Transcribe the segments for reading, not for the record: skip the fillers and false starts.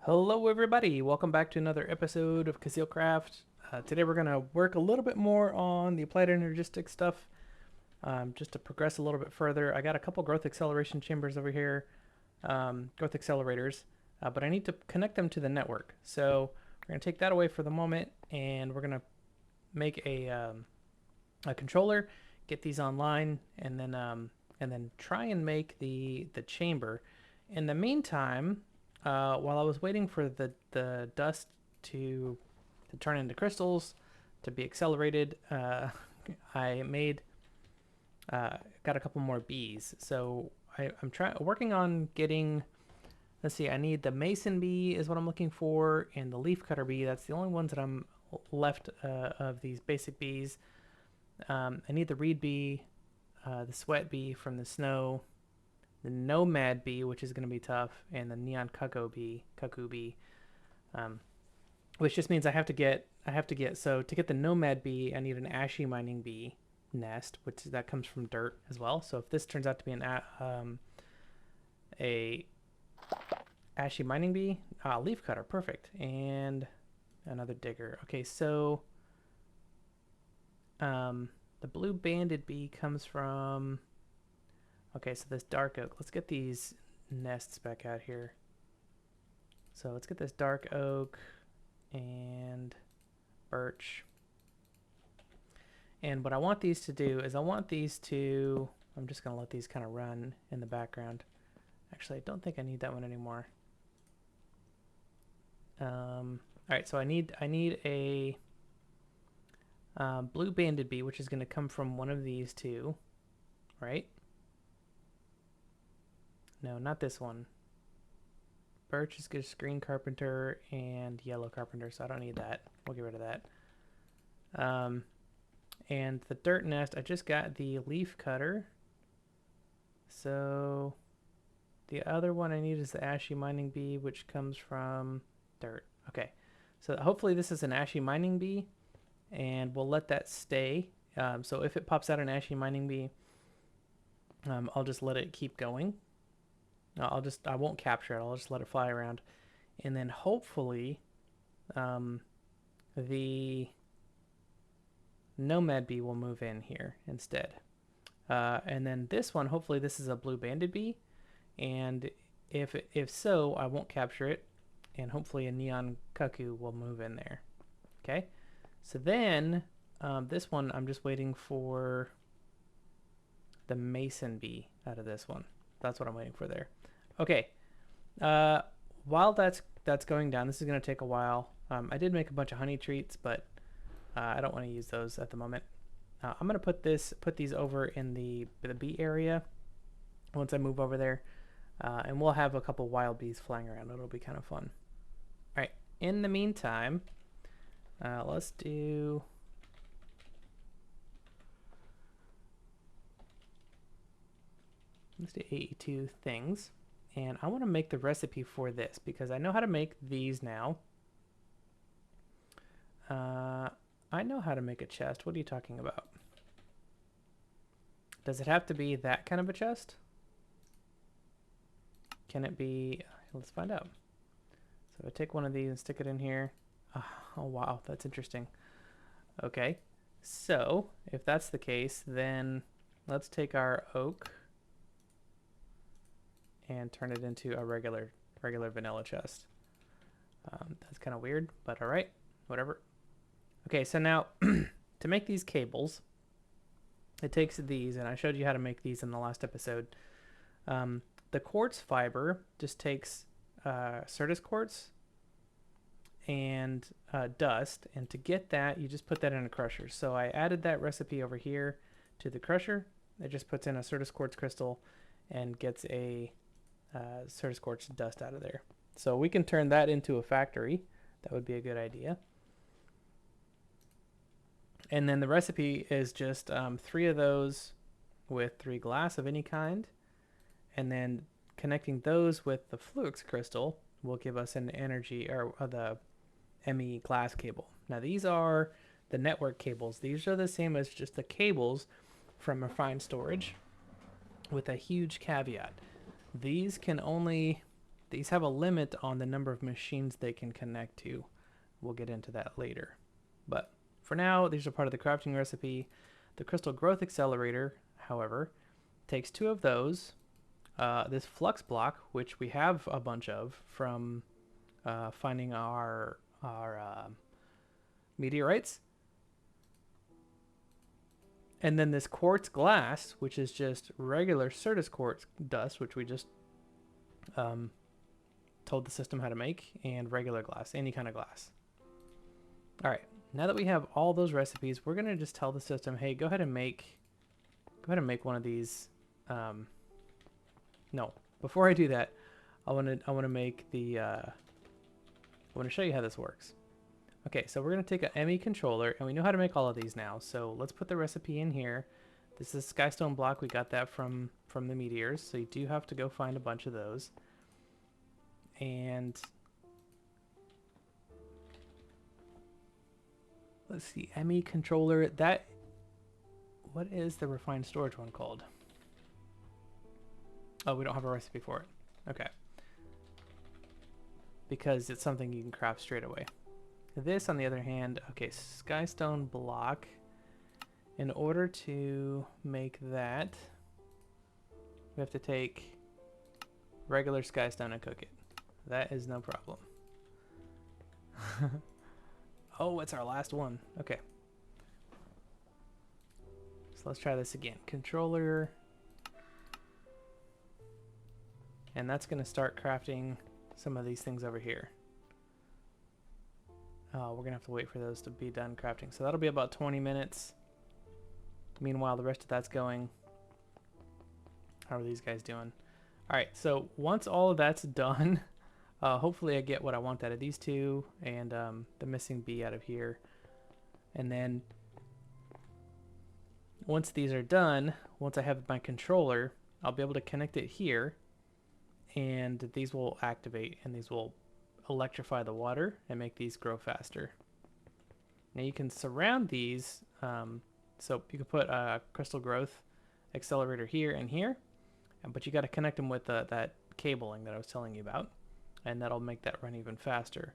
Hello, everybody. Welcome back to another episode of KuzilCraft. Today, we're going to work a little bit more on the Applied Energistics stuff, just to progress a little bit further. I got a couple growth acceleration chambers over here, growth accelerators, but I need to connect them to the network. So we're going to take that away for the moment, and we're going to make a controller, get these online, and then try and make the chamber. In the meantime, while I was waiting for the dust to turn into crystals, to be accelerated, I made got a couple more bees. So I'm working on getting. Let's see. I need the mason bee is what I'm looking for, and the leaf cutter bee. That's the only ones that I'm left of these basic bees. I need the reed bee, the sweat bee from the snow, the nomad bee, which is going to be tough, and the neon cuckoo bee, um, which just means I have to get. So to get the nomad bee, I need an ashy mining bee nest, which that comes from dirt as well. So if this turns out to be a ashy mining bee, leaf cutter, perfect, and another digger. Okay, so the blue banded bee comes from. Okay, so this dark oak. Let's get these nests back out here. So let's get this dark oak and birch. And what I want these to do is I'm just going to let these kind of run in the background. Actually, I don't think I need that one anymore. All right, so I need a blue banded bee, which is going to come from one of these two, right? No, not this one. Birch is just green carpenter and yellow carpenter, so I don't need that. We'll get rid of that. And the dirt nest, I just got the leaf cutter. So the other one I need is the ashy mining bee, which comes from dirt. Okay, so hopefully this is an ashy mining bee, and we'll let that stay. So if it pops out an ashy mining bee, I'll just let it keep going. I won't capture it. I'll just let it fly around, and then hopefully, the nomad bee will move in here instead. And then this one, hopefully, this is a blue banded bee, and if so, I won't capture it, and hopefully a neon cuckoo will move in there. Okay, so then this one, I'm just waiting for the mason bee out of this one. That's what I'm waiting for there. Okay. While that's going down, this is going to take a while. I did make a bunch of honey treats, but I don't want to use those at the moment. I'm going to put these over in the bee area once I move over there, and we'll have a couple wild bees flying around. It'll be kind of fun. All right. In the meantime, let's do. Let's do AE2 things. And I want to make the recipe for this because I know how to make these now. I know how to make a chest. What are you talking about? Does it have to be that kind of a chest? Can it be? Let's find out. So I take one of these and stick it in here. Oh wow, that's interesting. Okay, so if that's the case, then let's take our oak and turn it into a regular vanilla chest. That's kind of weird, but all right, whatever. Okay, so now to make these cables, it takes these, and I showed you how to make these in the last episode. The quartz fiber just takes Certus quartz and dust, and to get that, you just put that in a crusher. So I added that recipe over here to the crusher. It just puts in a Certus quartz crystal and gets a Certus quartz dust out of there. So we can turn that into a factory. That would be a good idea. And then the recipe is just 3 of those with 3 glass of any kind. And then connecting those with the Fluix crystal will give us an energy, or the ME glass cable. Now these are the network cables. These are the same as just the cables from refined storage, with a huge caveat. These can only these have a limit on the number of machines they can connect to. We'll get into that later. But for now, these are part of the crafting recipe. The crystal growth accelerator, however, takes 2 of those. This flux block, which we have a bunch of from finding our meteorites. And then this quartz glass, which is just regular Certus quartz dust, which we just told the system how to make, and regular glass, any kind of glass. All right, now that we have all those recipes, we're gonna just tell the system, hey, go ahead and make one of these. No, before I do that, I want to make the. I want to show you how this works. Okay, so we're gonna take an ME controller, and we know how to make all of these now. So let's put the recipe in here. This is skystone block. We got that from the meteors, so you do have to go find a bunch of those. And let's see, ME controller. That, what is the refined storage one called? Oh, we don't have a recipe for it. Okay. Because it's something you can craft straight away. This, on the other hand, okay, skystone block. In order to make that, we have to take regular skystone and cook it. That is no problem. Oh, it's our last one. Okay. So let's try this again. Controller. And that's going to start crafting some of these things over here. We're going to have to wait for those to be done crafting. So that'll be about 20 minutes. Meanwhile, the rest of that's going. How are these guys doing? All right, so once all of that's done, hopefully I get what I want out of these two and the missing bee out of here. And then once these are done, once I have my controller, I'll be able to connect it here. And these will activate, and these will electrify the water and make these grow faster. Now you can surround these, so you can put a crystal growth accelerator here and here, but you got to connect them with that cabling that I was telling you about, and that'll make that run even faster.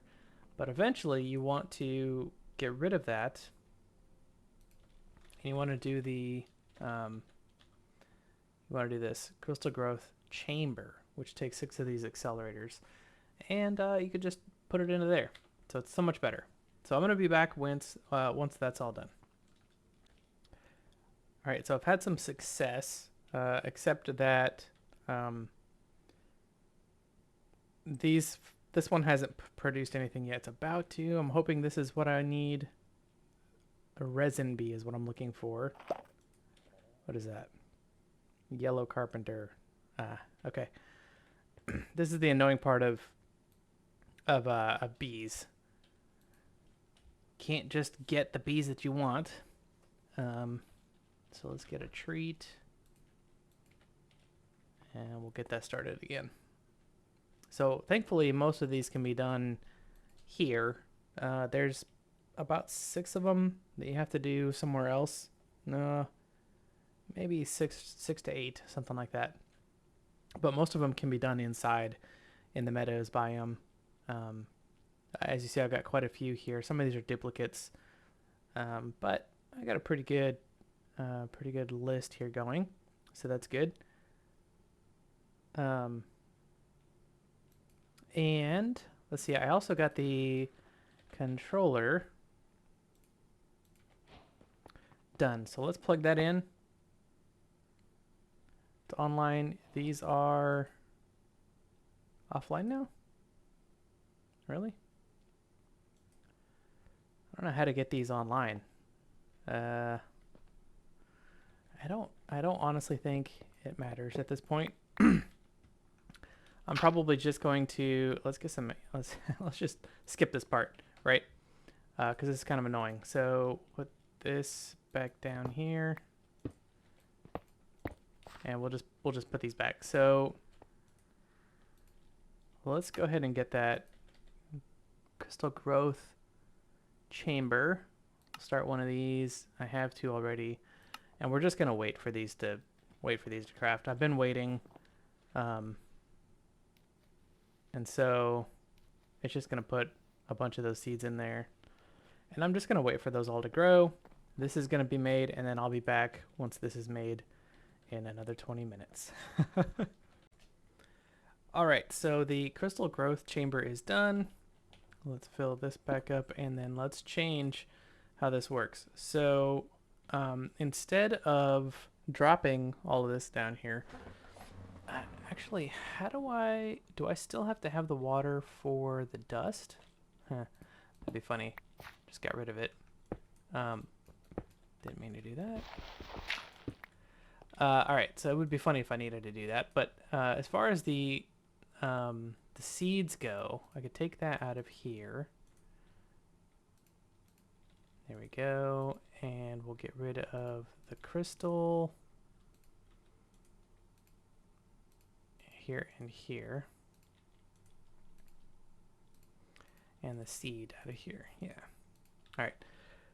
But eventually you want to get rid of that, and you want to do the this crystal growth chamber, which takes 6 of these accelerators, and you could just put it into there. So it's so much better. So I'm going to be back once that's all done. All right, so I've had some success, except that this one hasn't produced anything yet. It's about to. I'm hoping this is what I need. A resin bee is what I'm looking for. What is that? Yellow carpenter. Okay. This is the annoying part of bees. Can't just get the bees that you want. So let's get a treat. And we'll get that started again. So thankfully, most of these can be done here. There's about 6 of them that you have to do somewhere else. No, maybe 6 to 8, something like that. But most of them can be done inside in the meadows biome. As you see, I've got quite a few here. Some of these are duplicates, but I got a pretty good list here going, so that's good. And let's see, I also got the controller done. So let's plug that in. It's online. These are offline now? Really? I don't know how to get these online. I don't honestly think it matters at this point. I'm probably just going to let's just skip this part, right? Because it's kind of annoying. So put this back down here, and we'll just put these back. So let's go ahead and get that crystal growth chamber. Start one of these. I have 2 already, and we're just gonna wait for these to craft. I've been waiting. And so it's just going to put a bunch of those seeds in there. And I'm just going to wait for those all to grow. This is going to be made, and then I'll be back once this is made in another 20 minutes. All right, so the crystal growth chamber is done. Let's fill this back up, and then let's change how this works. So instead of dropping all of this down here, actually, how do I still have to have the water for the dust? Huh, that'd be funny. Just got rid of it. Didn't mean to do that. All right, so it would be funny if I needed to do that. But as far as the seeds go, I could take that out of here. There we go. And we'll get rid of the crystal here and here. And the seed out of here. Yeah. All right.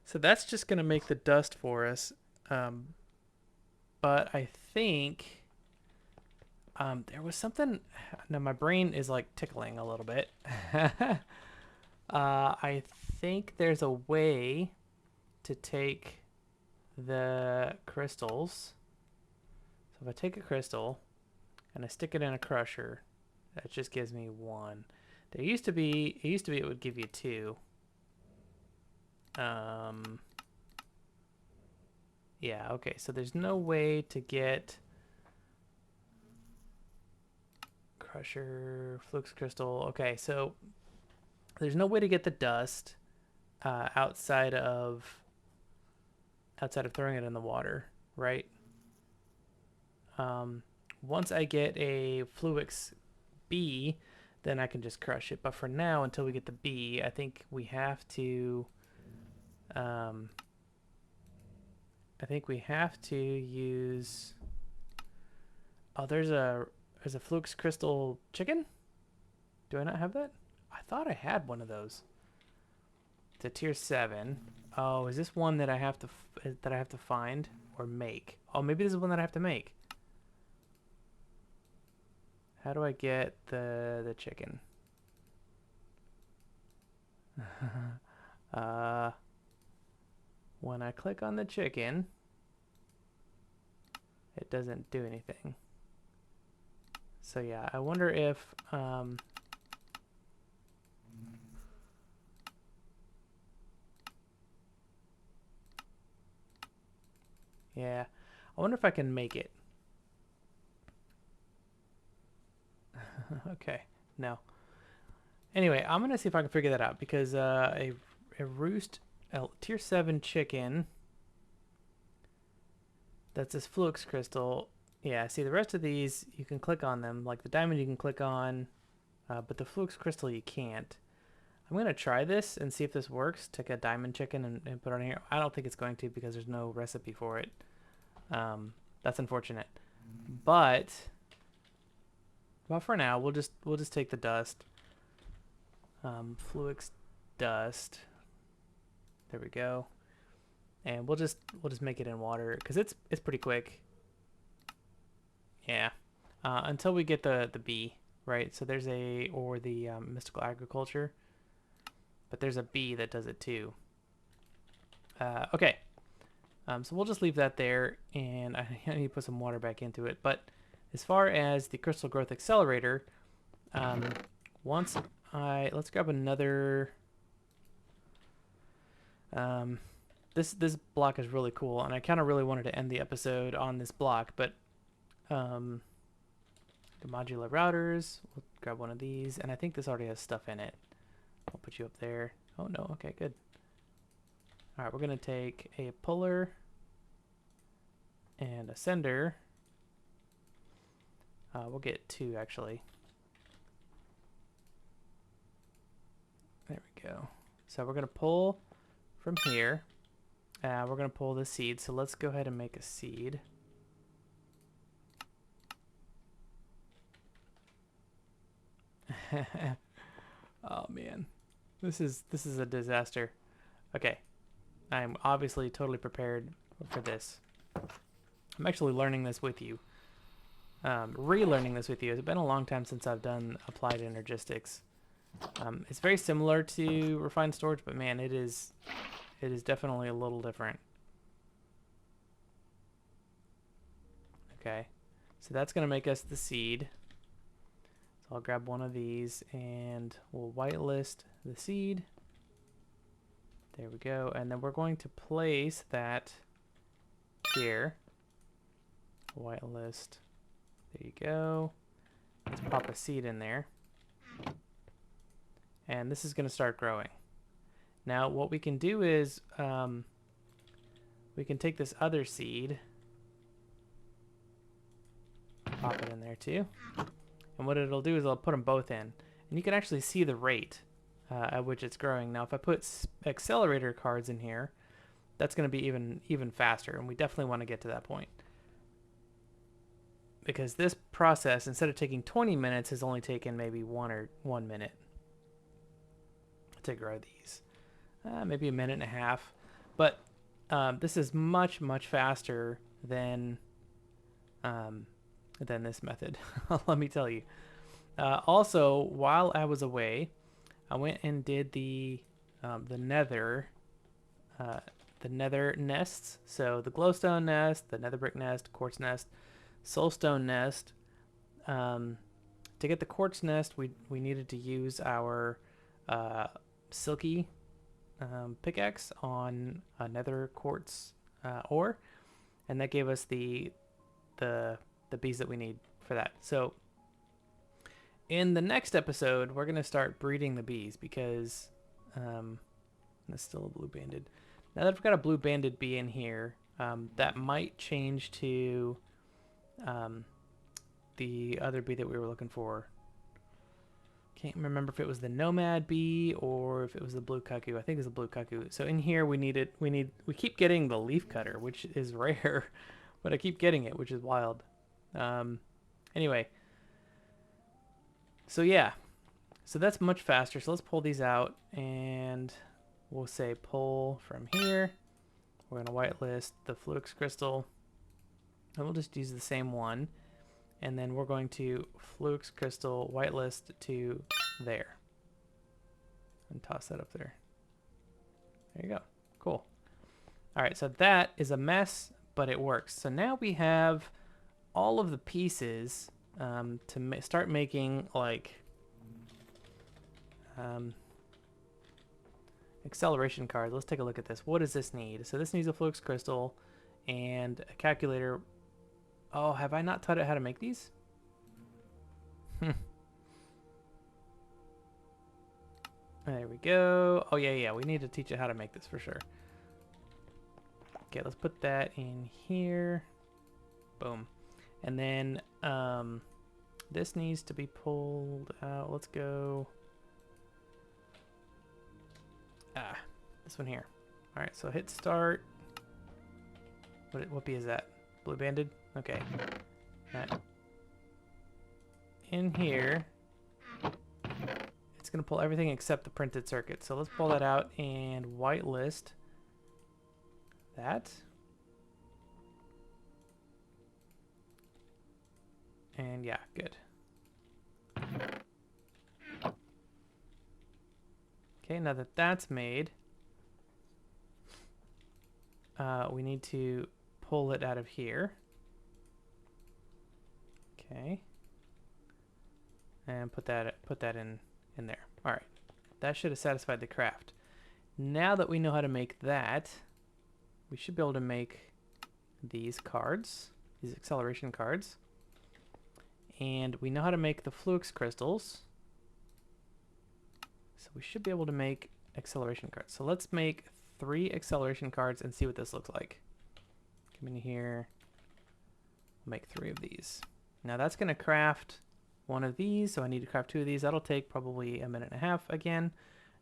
So that's just going to make the dust for us. But I think there was something. Now my brain is like tickling a little bit. I think there's a way to take the crystals. So if I take a crystal and I stick it in a crusher, that just gives me one. There used to be, it would give you two. Yeah, okay, so there's no way to get crusher, flux crystal. Okay, so there's no way to get the dust outside of throwing it in the water, right? Once I get a Fluix B, then I can just crush it. But for now, until we get the B, I think we have to use. Oh, there's a Fluix crystal chicken. Do I not have that? I thought I had one of those. It's a tier 7. Oh, is this one that I have to find or make? Oh, maybe this is one that I have to make. How do I get the chicken? When I click on the chicken, it doesn't do anything. So yeah, I wonder if yeah, I wonder if I can make it. Okay, no. Anyway, I'm gonna see if I can figure that out, because a tier 7 chicken. That's this Fluix crystal. Yeah, see, the rest of these you can click on them. Like the diamond you can click on, but the Fluix crystal you can't. I'm gonna try this and see if this works. Take a diamond chicken and put it on here. I don't think it's going to, because there's no recipe for it. That's unfortunate. But for now, we'll just take the dust. Fluix dust. There we go. And we'll just make it in water, because it's pretty quick. Yeah. Until we get the bee, right? So there's the mystical agriculture, but there's a bee that does it too. Okay. So we'll just leave that there, and I need to put some water back into it. But as far as the crystal growth accelerator, let's grab another. This block is really cool, and I kind of really wanted to end the episode on this block, but the modular routers, we'll grab one of these, and I think this already has stuff in it. I'll put you up there. Oh no, okay, good. All right, we're gonna take a puller and a sender. We'll get 2 actually. There we go. So we're gonna pull from here. We're going to pull the seed, so let's go ahead and make a seed. Oh man, this is a disaster. Okay, I'm obviously totally prepared for this. I'm actually learning this with you. relearning this with you. It's been a long time since I've done Applied Energistics. It's very similar to refined storage, but man, it is definitely a little different. Okay, so that's going to make us the seed. So I'll grab one of these and we'll whitelist the seed. There we go. And then we're going to place that here. Whitelist. There you go. Let's pop a seed in there. And this is going to start growing. Now what we can do is we can take this other seed, pop it in there too. And what it'll do is it'll put them both in. And you can actually see the rate at which it's growing. Now if I put accelerator cards in here, that's going to be even faster. And we definitely want to get to that point. Because this process, instead of taking 20 minutes, has only taken maybe 1 minute to grow these. Maybe a minute and a half. But this is much faster than this method. Let me tell you. Also, while I was away, I went and did the nether nests. So the glowstone nest, the nether brick nest, quartz nest, soulstone nest. To get the quartz nest, we needed to use our silky pickaxe on a nether quartz ore, and that gave us the bees that we need for that. So in the next episode, we're going to start breeding the bees because that's still a blue banded. Now that I've got a blue banded bee in here, that might change to the other bee that we were looking for. Can't remember if it was the nomad bee or if it was the blue cuckoo. I think it's the blue cuckoo. So in here we keep getting the leaf cutter, which is rare, but I keep getting it, which is wild. Anyway, so yeah, so that's much faster. So let's pull these out and we'll say pull from here. We're going to whitelist the flux crystal and we'll just use the same one. And then we're going to flux crystal whitelist to there and toss that up there. There you go. Cool. All right, so that is a mess, but it works. So now we have all of the pieces to start making like acceleration cards. Let's take a look at this. What does this need? So this needs a flux crystal and a calculator. Oh, have I not taught it how to make these? There we go. Oh yeah, we need to teach it how to make this for sure. Okay, let's put that in here. Boom. And then this needs to be pulled out. Let's go. This one here. All right, so hit start. What bee is that? Blue banded? Okay. That in here. It's going to pull everything except the printed circuit. So let's pull that out and whitelist that. And yeah, good. Okay, now that that's made, we need to pull it out of here. Okay. And put that in there. All right. That should have satisfied the craft. Now that we know how to make that, we should be able to make these cards, these acceleration cards. And we know how to make the flux crystals. So we should be able to make acceleration cards. So let's make 3 acceleration cards and see what this looks like. Come in here. Make 3 of these. Now that's going to craft 1 of these. So I need to craft 2 of these. That'll take probably a minute and a half again.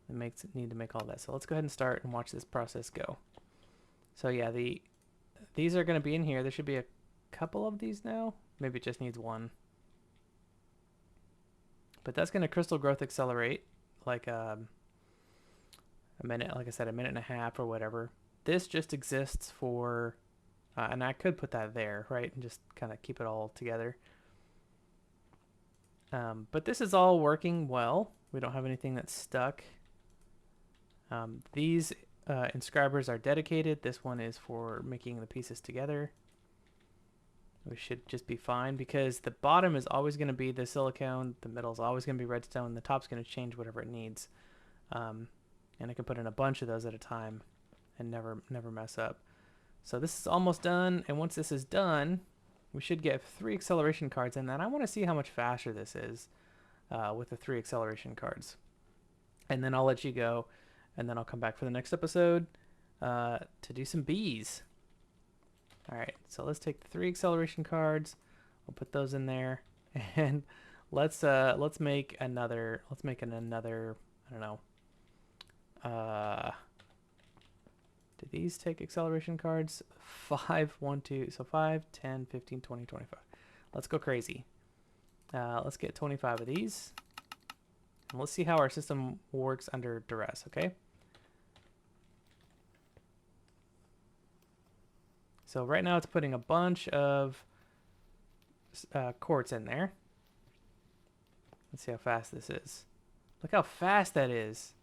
Need to make all that. So let's go ahead and start and watch this process go. So yeah, these are going to be in here. There should be a couple of these now. Maybe it just needs 1. But that's going to crystal growth accelerate like a minute, like I said, a minute and a half or whatever. This just exists for, and I could put that there, right? And just kind of keep it all together. But this is all working well. We don't have anything that's stuck. These inscribers are dedicated. This one is for making the pieces together. We should just be fine because the bottom is always going to be the silicone, the middle is always going to be redstone, the top's going to change whatever it needs. And I can put in a bunch of those at a time and never mess up. So this is almost done, and once this is done, we should get 3 acceleration cards in that. I want to see how much faster this is with the 3 acceleration cards. And then I'll let you go, and then I'll come back for the next episode to do some bees. All right, so let's take the 3 acceleration cards. We'll put those in there, and let's make another. Let's make another. I don't know. Do these take acceleration cards? 5, 1, 2. So 5, 10, 15, 20, 25. Let's go crazy. Let's get 25 of these, and let's see how our system works under duress. Okay. So right now it's putting a bunch of quartz in there. Let's see how fast this is. Look how fast that is.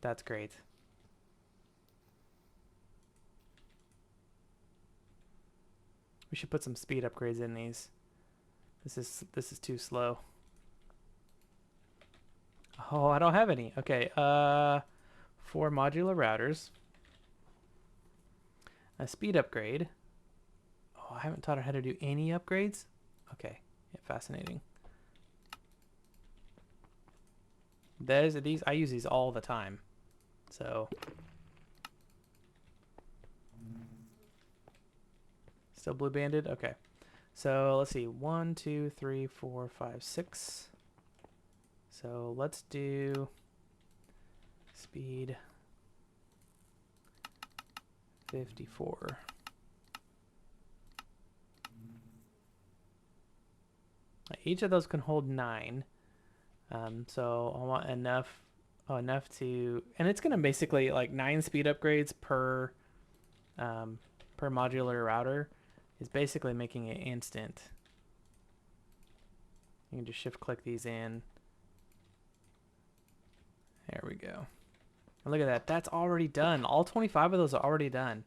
That's great. We should put some speed upgrades in these. This is too slow. Oh, I don't have any. Okay, 4 modular routers. A speed upgrade. Oh, I haven't taught her how to do any upgrades. Okay, yeah, fascinating. These I use these all the time. So still blue banded. Okay, so let's see. 1, 2, 3, 4, 5, 6. So let's do speed 54. Each of those can hold 9. So I want enough to, and it's gonna basically like 9 speed upgrades per modular router is basically making it instant. You can just shift click these in. There we go. And look at that. That's already done. All 25 of those are already done.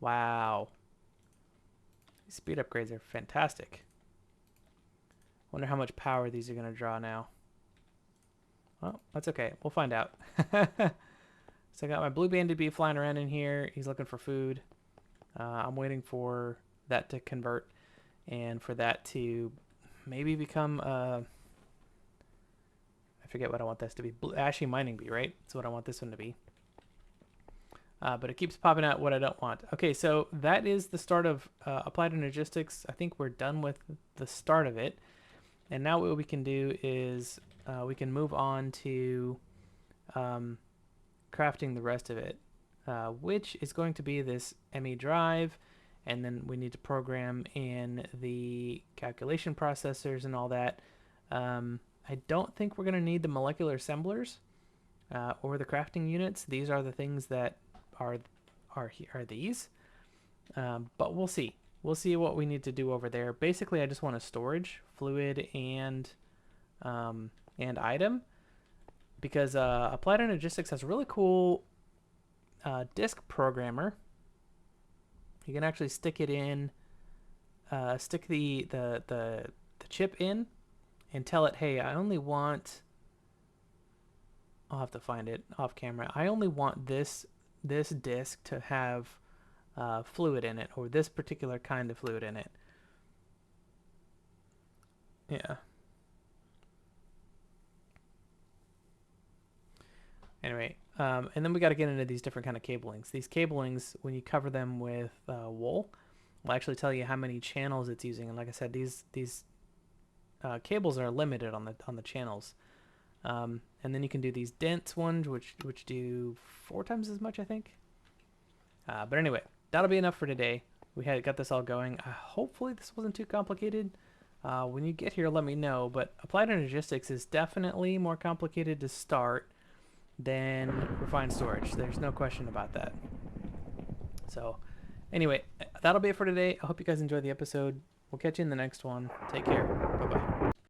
Wow. These speed upgrades are fantastic. Wonder how much power these are going to draw now. Well, that's okay. We'll find out. So I got my blue banded bee flying around in here. He's looking for food. I'm waiting for that to convert and for that to maybe become I forget what I want this to be. Ashy mining bee, right? That's what I want this one to be. But it keeps popping out what I don't want. Okay, so that is the start of Applied Energistics. I think we're done with the start of it. And now what we can do is we can move on to crafting the rest of it, which is going to be this ME drive. And then we need to program in the calculation processors and all that. I don't think we're going to need the molecular assemblers or the crafting units. These are the things that are these. But we'll see. We'll see what we need to do over there. Basically, I just want a storage, fluid, and item, because Applied Energistics has a really cool disk programmer. You can actually stick it in, stick the chip in, and tell it, hey, I only want. I'll have to find it off camera. I only want this disk to have fluid in it, or this particular kind of fluid in it. Yeah. Anyway, and then we got to get into these different kind of cablings. These cablings, when you cover them with wool, will actually tell you how many channels it's using. And like I said, these cables are limited on the channels. And then you can do these dense ones, which do 4 times as much, I think. But anyway, that'll be enough for today. We got this all going. Hopefully this wasn't too complicated. When you get here, let me know. But Applied Energistics is definitely more complicated to start than refined storage. There's no question about that. So anyway, that'll be it for today. I hope you guys enjoyed the episode. We'll catch you in the next one. Take care.